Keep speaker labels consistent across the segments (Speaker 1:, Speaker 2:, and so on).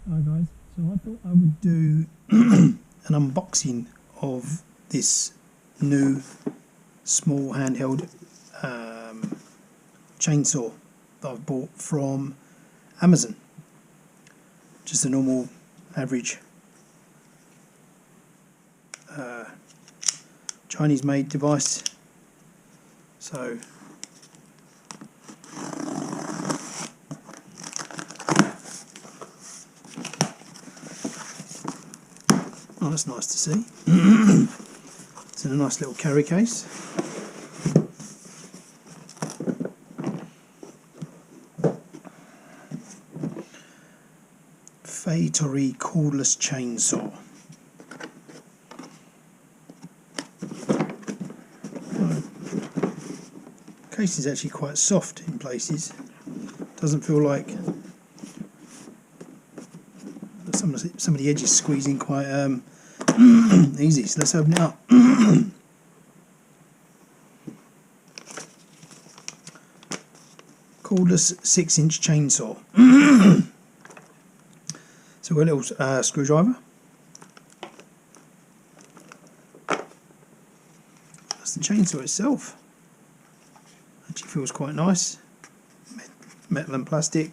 Speaker 1: Hi guys, so I thought I would do an unboxing of this new small handheld chainsaw that I've bought from Amazon. Just a normal average Chinese made device. So oh, that's nice to see. It's in a nice little carry case. Feytory cordless chainsaw. The case is actually quite soft in places. Doesn't feel like some of the edges squeezing quite easy. So let's open it up. Cordless 6-inch chainsaw. So we've got a little screwdriver. That's the chainsaw itself. Actually feels quite nice. Metal and plastic.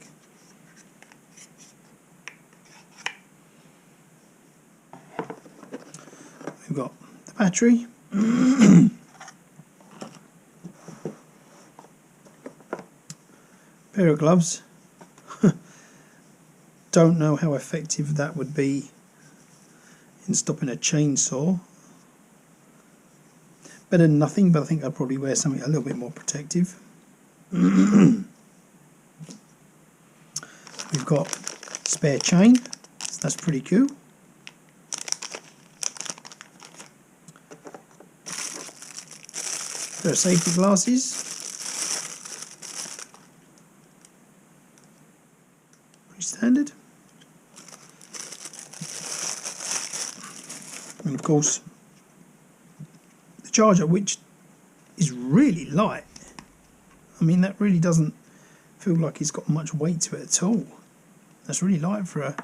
Speaker 1: We've got the battery. Pair of gloves. Don't know how effective that would be in stopping a chainsaw. Better than nothing, but I think I'd probably wear something a little bit more protective. We've got spare chain, so that's pretty cool. Pair of safety glasses. Pretty standard. And of course the charger, which is really light. I mean, that really doesn't feel like it's got much weight to it at all. That's really light for a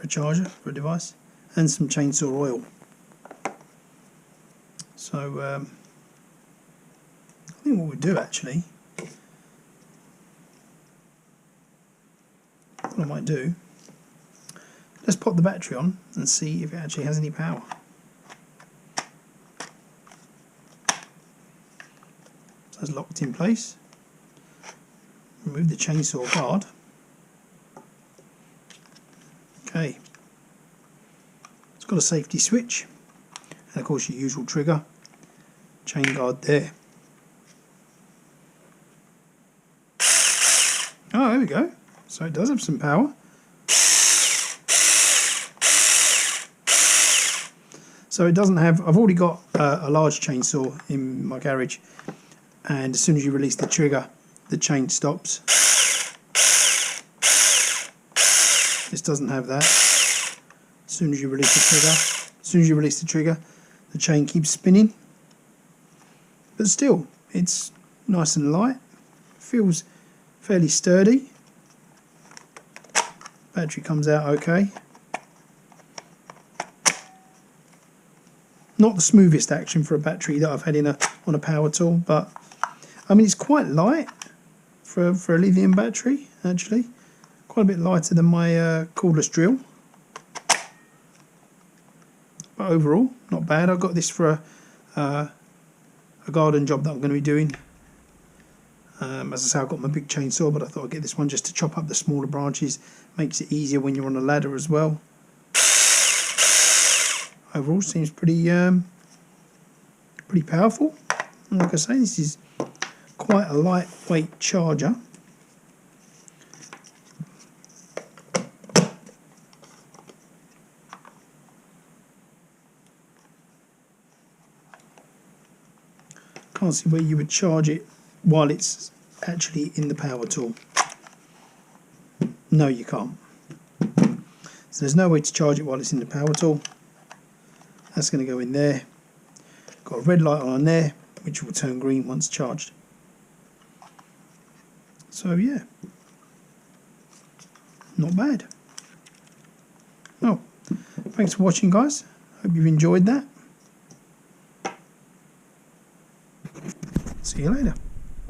Speaker 1: charger, for a device. And some chainsaw oil. So I think what we'll do actually, what I might do, let's pop the battery on and see if it actually has any power. So that's locked in place. Remove the chainsaw guard. Okay. It's got a safety switch. And of course your usual trigger. Chain guard there. Oh, there we go. So it does have some power. So it doesn't have, I've already got a large chainsaw in my garage, and as soon as you release the trigger, the chain stops. This doesn't have that. As soon as you release the trigger, the chain keeps spinning. But still, it's nice and light. Feels fairly sturdy. Battery comes out okay. Not the smoothest action for a battery that I've had on a power tool, but I mean, it's quite light for a lithium battery, actually. Quite a bit lighter than my cordless drill. But overall, not bad. I got this for a garden job that I'm going to be doing. As I say, I've got my big chainsaw, but I thought I'd get this one just to chop up the smaller branches. Makes it easier when you're on a ladder as well. Overall, seems pretty powerful. And like I say, this is quite a lightweight charger. Can't see where you would charge it while it's actually in the power tool. No, you can't. So there's no way to charge it while it's in the power tool. That's going to go in there. Got a red light on there, which will turn green once charged. So yeah, not bad. Oh, thanks for watching, guys. Hope you've enjoyed that. See you later.